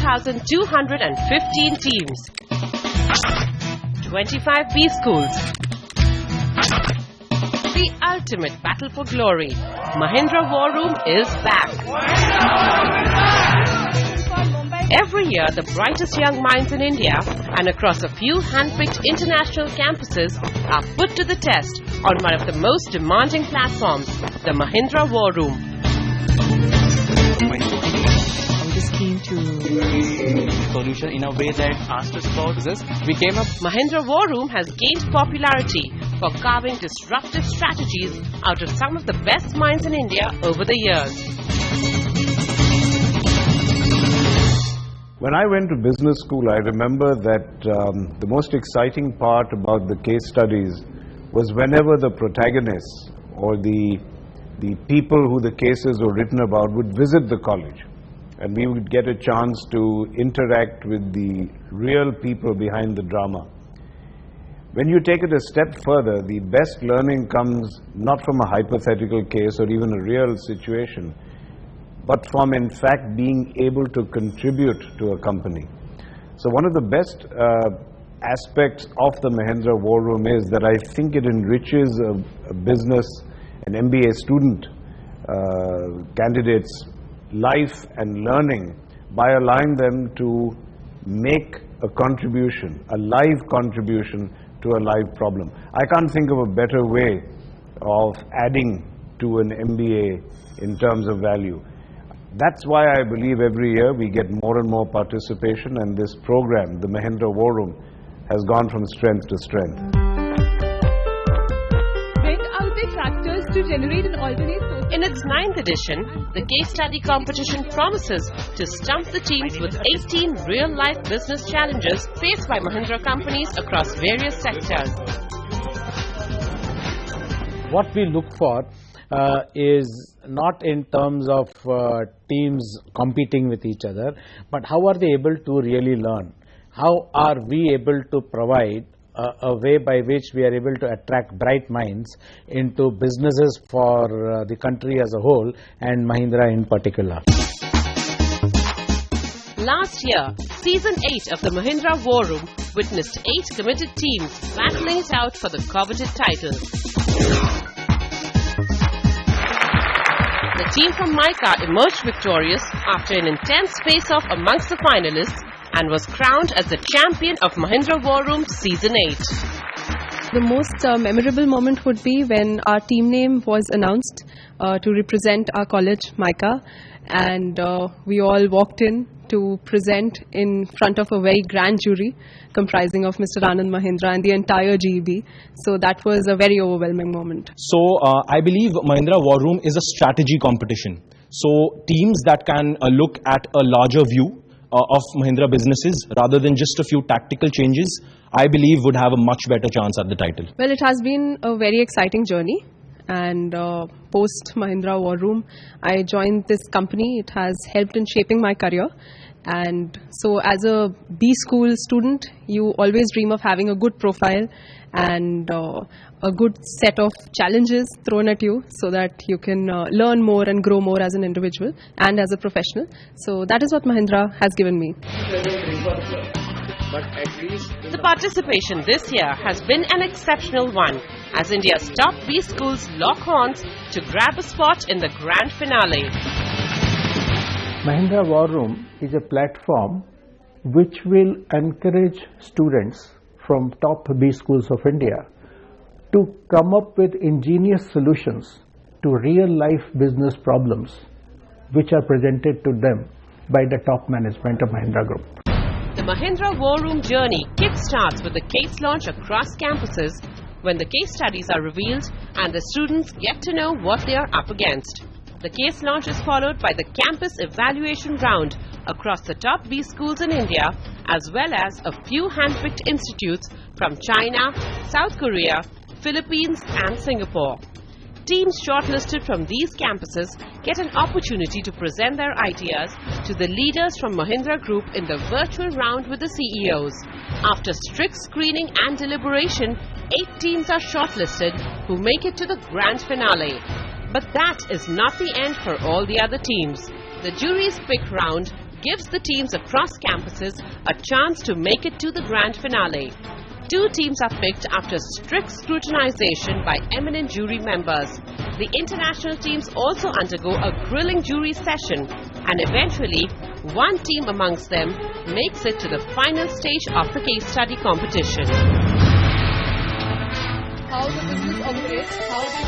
2,215 teams, 25 B schools. The ultimate battle for glory. Mahindra War Room is back. Every year, the brightest young minds in India and across a few handpicked international campuses are put to the test on one of the most demanding platforms, the Mahindra War Room. I'm just keen to solution in a way that asked us about this. We came up. Mahindra War Room has gained popularity for carving disruptive strategies out of some of the best minds in India over the years. When I went to business school, I remember that the most exciting part about the case studies was whenever the protagonists or the people who the cases were written about would visit the college, and we would get a chance to interact with the real people behind the drama. When you take it a step further, the best learning comes not from a hypothetical case or even a real situation, but from in fact being able to contribute to a company. So one of the best aspects of the Mahindra War Room is that I think it enriches a business, an MBA student candidate's life and learning by allowing them to make a contribution, a live contribution to a live problem. I can't think of a better way of adding to an MBA in terms of value. That's why I believe every year we get more and more participation, and this program, the Mahindra War Room, has gone from strength to strength. Rent out their tractors to generate an alternate source. In its 9th edition, the case study competition promises to stump the teams with 18 real-life business challenges faced by Mahindra companies across various sectors. What we look for is not in terms of teams competing with each other, but how are they able to really learn? How are we able to provide a way by which we are able to attract bright minds into businesses for the country as a whole and Mahindra in particular? Last year, Season 8 of the Mahindra War Room witnessed 8 committed teams battling it out for the coveted title. The team from Mica emerged victorious after an intense face-off amongst the finalists and was crowned as the champion of Mahindra War Room Season 8. The most memorable moment would be when our team name was announced to represent our college, Mica, and we all walked in to present in front of a very grand jury comprising of Mr. Anand Mahindra and the entire GEB. So that was a very overwhelming moment. So I believe Mahindra War Room is a strategy competition. So teams that can look at a larger view of Mahindra businesses rather than just a few tactical changes, I believe would have a much better chance at the title. Well, it has been a very exciting journey. And post Mahindra War Room, I joined this company. It has helped in shaping my career. And so as a B school student, you always dream of having a good profile and a good set of challenges thrown at you so that you can learn more and grow more as an individual and as a professional. So that is what Mahindra has given me. The participation this year has been an exceptional one, as India's top B schools lock horns to grab a spot in the grand finale. Mahindra War Room is a platform which will encourage students from top B schools of India to come up with ingenious solutions to real-life business problems which are presented to them by the top management of Mahindra Group. The Mahindra War Room journey kick-starts with the case launch across campuses when the case studies are revealed and the students get to know what they are up against. The case launch is followed by the campus evaluation round across the top B schools in India, as well as a few handpicked institutes from China, South Korea, Philippines and Singapore. Teams shortlisted from these campuses get an opportunity to present their ideas to the leaders from Mahindra Group in the virtual round with the CEOs. After strict screening and deliberation, 8 teams are shortlisted who make it to the grand finale. But that is not the end for all the other teams. The jury's pick round gives the teams across campuses a chance to make it to the grand finale. 2 teams are picked after strict scrutinization by eminent jury members. The international teams also undergo a grilling jury session, and eventually, one team amongst them makes it to the final stage of the case study competition.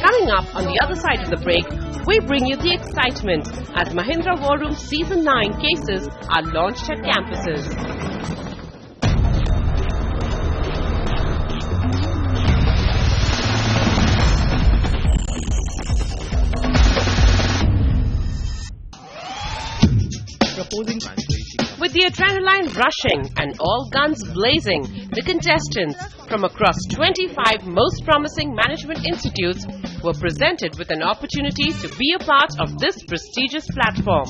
Coming up on the other side of the break, we bring you the excitement as Mahindra War Room Season 9 cases are launched at campuses. With the adrenaline rushing and all guns blazing, the contestants from across 25 most promising management institutes were presented with an opportunity to be a part of this prestigious platform.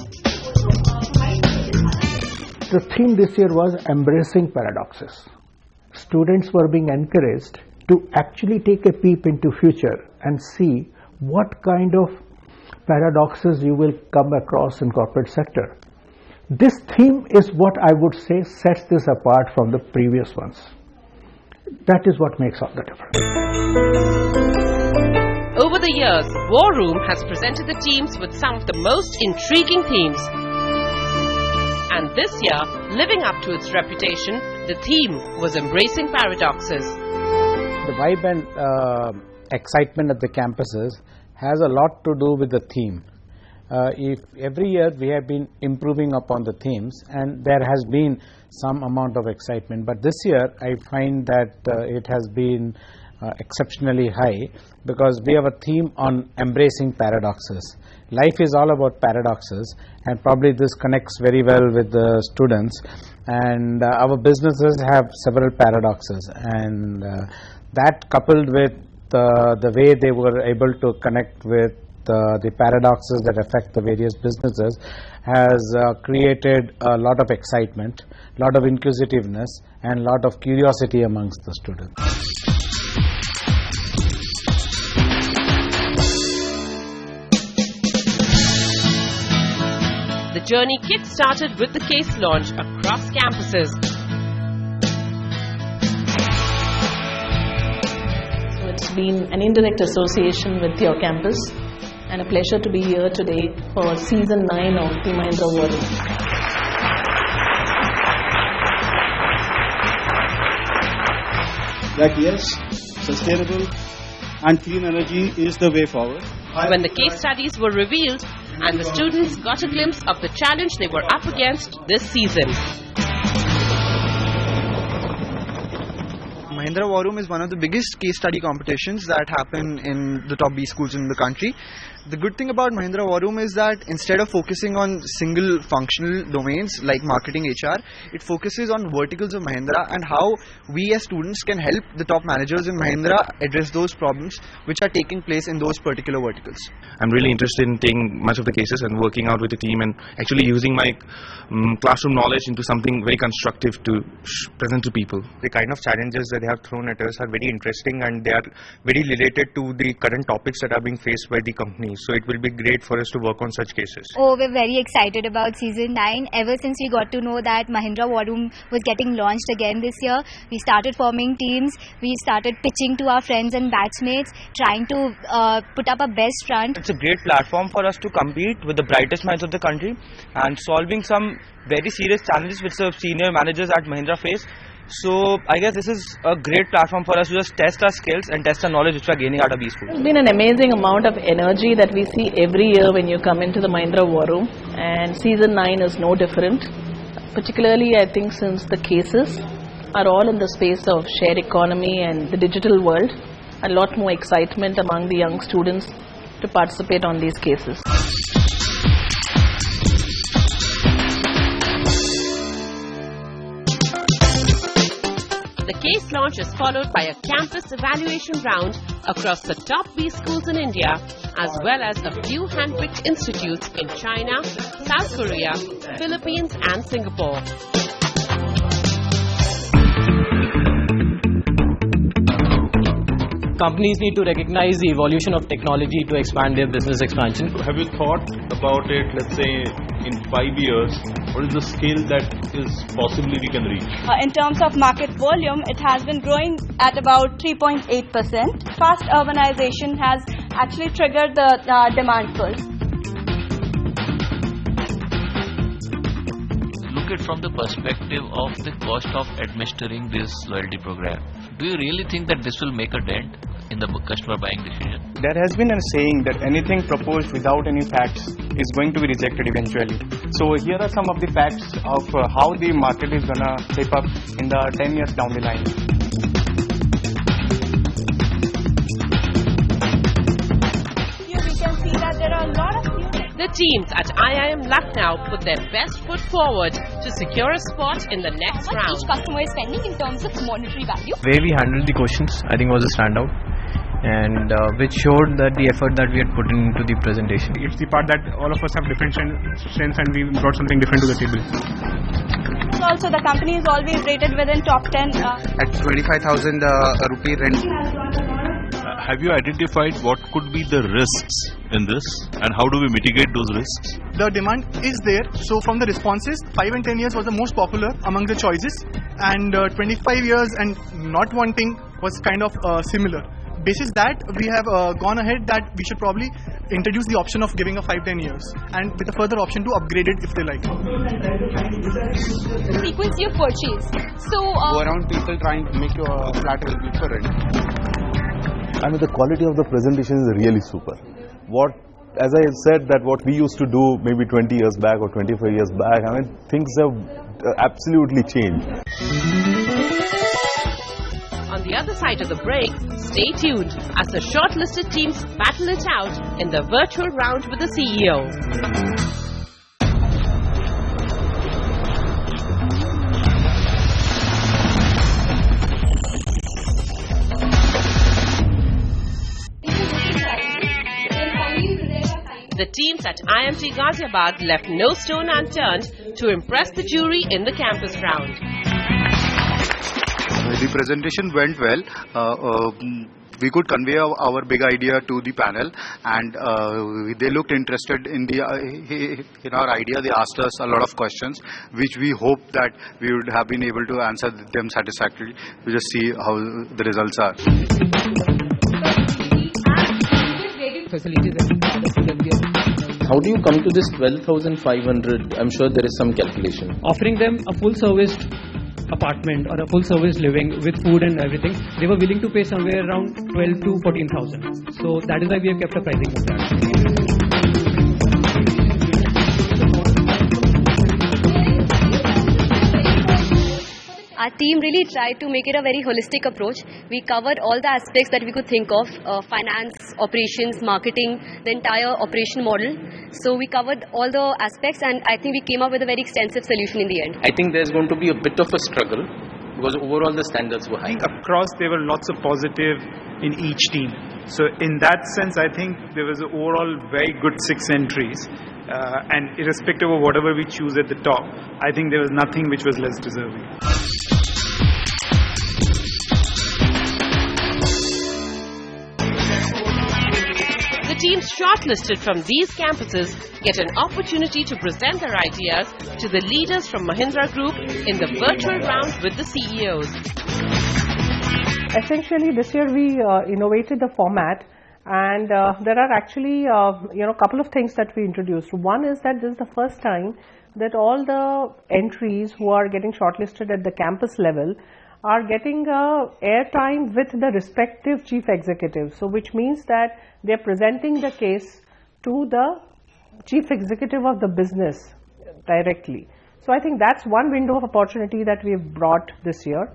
The theme this year was embracing paradoxes. Students were being encouraged to actually take a peep into future and see what kind of paradoxes you will come across in corporate sector. This theme is what I would say sets this apart from the previous ones. That is what makes all the difference. Over the years, War Room has presented the teams with some of the most intriguing themes. And this year, living up to its reputation, the theme was embracing paradoxes. The vibe and excitement at the campuses has a lot to do with the theme. If every year we have been improving upon the themes, and there has been some amount of excitement, but this year I find that it has been exceptionally high because we have a theme on embracing paradoxes. Life is all about paradoxes, and probably this connects very well with the students, and our businesses have several paradoxes, and that coupled with the way they were able to connect with the paradoxes that affect the various businesses has created a lot of excitement, a lot of inquisitiveness, and a lot of curiosity amongst the students. The journey kick-started with the case launch across campuses. So it's been an indirect association with your campus, and a pleasure to be here today for Season 9 of the Mahindra War Room. That yes, sustainable and clean energy is the way forward. When the case studies were revealed and the students got a glimpse of the challenge they were up against this season. Mahindra War Room is one of the biggest case study competitions that happen in the top B schools in the country. The good thing about Mahindra War Room is that instead of focusing on single functional domains like marketing, HR, it focuses on verticals of Mahindra and how we as students can help the top managers in Mahindra address those problems which are taking place in those particular verticals. I'm really interested in taking much of the cases and working out with the team and actually using my classroom knowledge into something very constructive to present to people. The kind of challenges that they have thrown at us are very interesting, and they are very related to the current topics that are being faced by the company. So it will be great for us to work on such cases. Oh, we're very excited about Season 9. Ever since we got to know that Mahindra War Room was getting launched again this year, we started forming teams, we started pitching to our friends and batchmates, trying to put up a best front. It's a great platform for us to compete with the brightest minds of the country and solving some very serious challenges which the senior managers at Mahindra face. So I guess this is a great platform for us to just test our skills and test our knowledge which we are gaining out of these schools. It's been an amazing amount of energy that we see every year when you come into the Mahindra War Room, and Season 9 is no different. Particularly I think since the cases are all in the space of shared economy and the digital world, a lot more excitement among the young students to participate on these cases. The case launch is followed by a campus evaluation round across the top B schools in India, as well as a few handpicked institutes in China, South Korea, Philippines and Singapore. Companies need to recognize the evolution of technology to expand their business expansion. Have you thought about it, let's say, in 5 years, what is the scale that is possibly we can reach? In terms of market volume, it has been growing at about 3.8%. Fast urbanization has actually triggered the demand pull. Look at from the perspective of the cost of administering this loyalty program. Do you really think that this will make a dent in the customer buying decision? There has been a saying that anything proposed without any facts is going to be rejected eventually. So here are some of the facts of how the market is going to shape up in the 10 years down the line. Here we can see that there are a lot of The teams at IIM Lucknow put their best foot forward to secure a spot in the next round. each customer is spending in terms of monetary value. The way we handled the questions, I think, was a standout, and which showed that the effort that we had put into the presentation. It's the part that all of us have different strengths and we brought something different to the table. Also, the company is always rated within top 10. At 25,000 rupee rent. Have you identified what could be the risks in this and how do we mitigate those risks? The demand is there. So from the responses, 5 and 10 years was the most popular among the choices, and 25 years and not wanting was kind of similar. Basis that, we have gone ahead that we should probably introduce the option of giving a 5-10 years and with a further option to upgrade it if they like. Frequency of purchase. So Go around people trying to make your flat available for rent. I mean, the quality of the presentation is really super. As I said, that what we used to do maybe 20 years back or 25 years back, I mean, things have absolutely changed. On the other side of the break, stay tuned as the shortlisted teams battle it out in the virtual round with the CEO. The teams at IMT Ghaziabad left no stone unturned to impress the jury in the campus round. The presentation went well. We could convey our big idea to the panel, and they looked interested in our idea. They asked us a lot of questions, which we hope that we would have been able to answer them satisfactorily. We just see how the results are. How do you come to this 12,500? I'm sure there is some calculation. Offering them a full serviced apartment or a full service living with food and everything, they were willing to pay somewhere around 12 to 14,000. So that is why we have kept a pricing of that. Our team really tried to make it a very holistic approach. We covered all the aspects that we could think of, finance, operations, marketing, the entire operation model. So we covered all the aspects, and I think we came up with a very extensive solution in the end. I think there's going to be a bit of a struggle because overall the standards were high. Across, there were lots of positive in each team. So in that sense, I think there was overall very good 6 entries. And irrespective of whatever we choose at the top, I think there was nothing which was less deserving. The teams shortlisted from these campuses get an opportunity to present their ideas to the leaders from Mahindra Group in the virtual round with the CEOs. Essentially, this year we innovated the format, and there are actually a couple of things that we introduced. One is that this is the first time that all the entries who are getting shortlisted at the campus level are getting airtime with the respective chief executives. So which means that they are presenting the case to the chief executive of the business directly. So I think that's one window of opportunity that we have brought this year.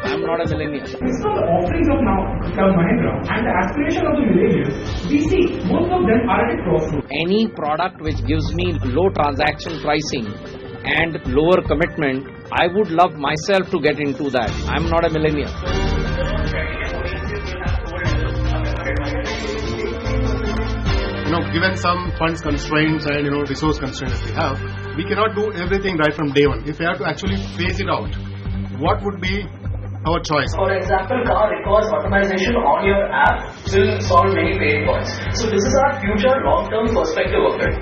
I'm not a millennial. It's not the offerings of now Mahindra and the aspiration of the millennials. We see most of them are at a crossroads. Any product which gives me low transaction pricing and lower commitment, I would love myself to get into that. I'm not a millennial. Given some funds constraints and resource constraints we have, we cannot do everything right from day one. If we have to actually phase it out, what would be our choice. For example, car records automation on your app will solve many pain points. So this is our future long-term perspective of it.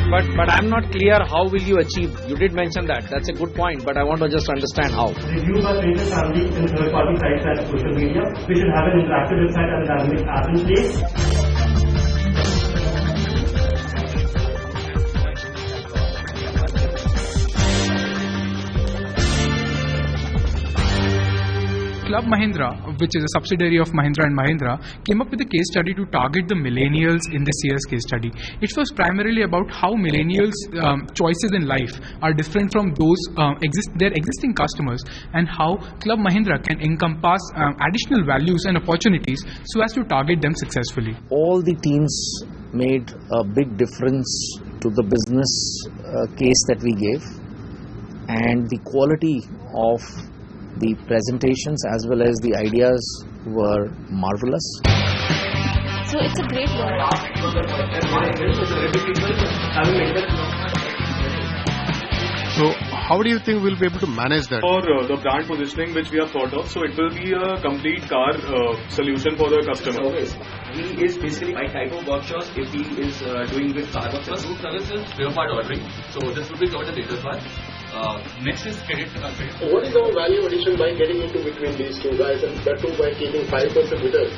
But I'm not clear how will you achieve. You did mention that. That's a good point, but I want to just understand how. Reviews are friends and family in third-party sites and social media. We should have an interactive website and dynamic app in place. Club Mahindra, which is a subsidiary of Mahindra & Mahindra, came up with a case study to target the millennials in this year's case study. It was primarily about how millennials' choices in life are different from those their existing customers, and how Club Mahindra can encompass additional values and opportunities so as to target them successfully. All the teams made a big difference to the business case that we gave, and the quality of the presentations as well as the ideas were marvelous. So it's a great one. So how do you think we'll be able to manage that? For the brand positioning which we have thought of, so it will be a complete car solution for the customer. He is basically my type of workshops if he is doing with car workshops. Group services, spare part ordering. So this will be covered in the later part. Next is credit. What is our value addition by getting into between these two guys, and that too by keeping 5% with us,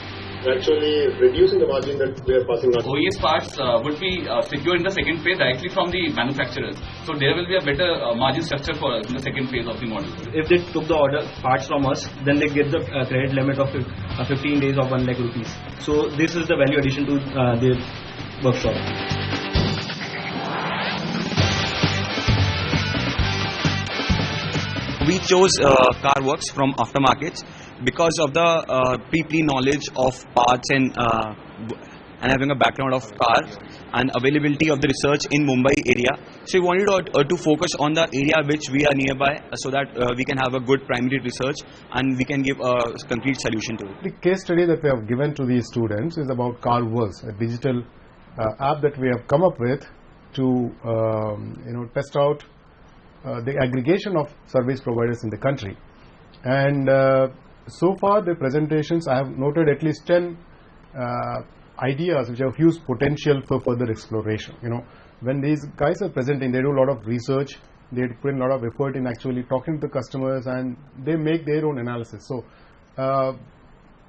actually reducing the margin that we are passing on? OES parts would be secured in the second phase directly from the manufacturers. So there will be a better margin structure for us in the second phase of the model. If they took the order parts from us, then they get the credit limit of 15 days of 1 lakh rupees. So this is the value addition to their workshop. We chose CarWorks from Aftermarkets because of the pre-knowledge of parts and having a background of cars and availability of the research in Mumbai area. So we wanted to focus on the area which we are nearby so that we can have a good primary research and we can give a complete solution to it. The case study that we have given to these students is about CarWorks, a digital app that we have come up with to test out the aggregation of service providers in the country. And so far the presentations, I have noted at least 10 ideas which have huge potential for further exploration. When these guys are presenting, they do a lot of research, they put in a lot of effort in actually talking to the customers, and they make their own analysis. So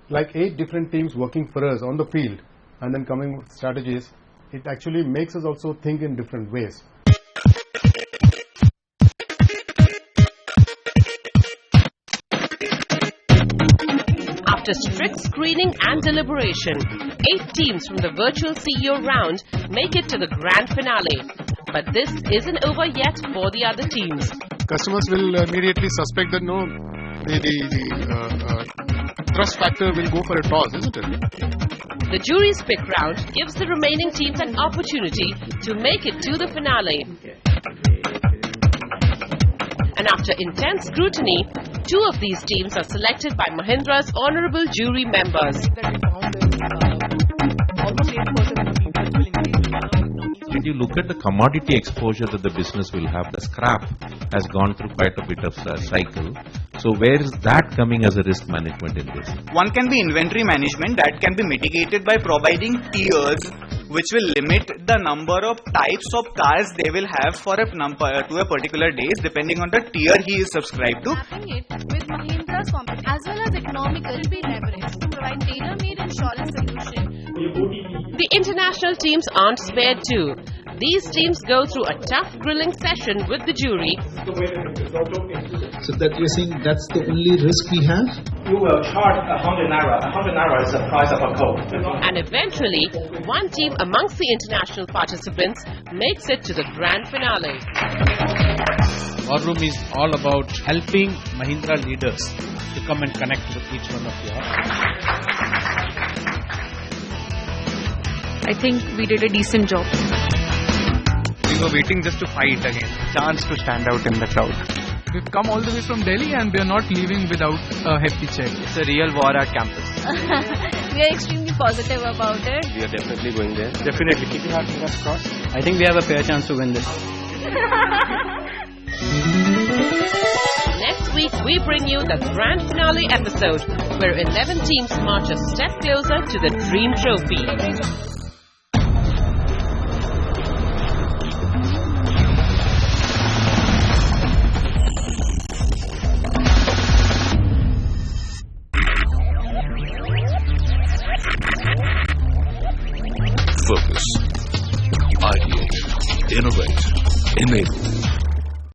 like 8 different teams working for us on the field and then coming with strategies, it actually makes us also think in different ways. After strict screening and deliberation, 8 teams from the virtual CEO round make it to the grand finale. But this isn't over yet for the other teams. Customers will immediately suspect that the trust factor will go for a toss, isn't it? The jury's pick round gives the remaining teams an opportunity to make it to the finale. And after intense scrutiny, 2 of these teams are selected by Mahindra's honorable jury members. When you look at the commodity exposure that the business will have, the scrap has gone through quite a bit of cycle. So where is that coming as a risk management in this? One can be inventory management that can be mitigated by providing tiers which will limit the number of types of cars they will have for a to a particular days depending on the tier he is subscribed to. It with Mahindra's company as well as economical will be leveraged to provide tailor-made insurance solution. The international teams aren't spared too. These teams go through a tough grilling session with the jury. So that you're saying that's the only risk we have? You will charge 100 naira. 100 naira is the price of a Coke. And eventually, one team amongst the international participants makes it to the grand finale. War Room is all about helping Mahindra leaders to come and connect with each one of you. I think we did a decent job. We were waiting just to fight again. Chance to stand out in the crowd. We've come all the way from Delhi and we are not leaving without a hefty check. It's a real war at campus. We are extremely positive about it. We are definitely going there. Definitely. Keep your fingers crossed. I think we have a fair chance to win this. next week we bring you the grand finale episode where 11 teams march a step closer to the dream trophy. Focus, ideate, innovate, enable.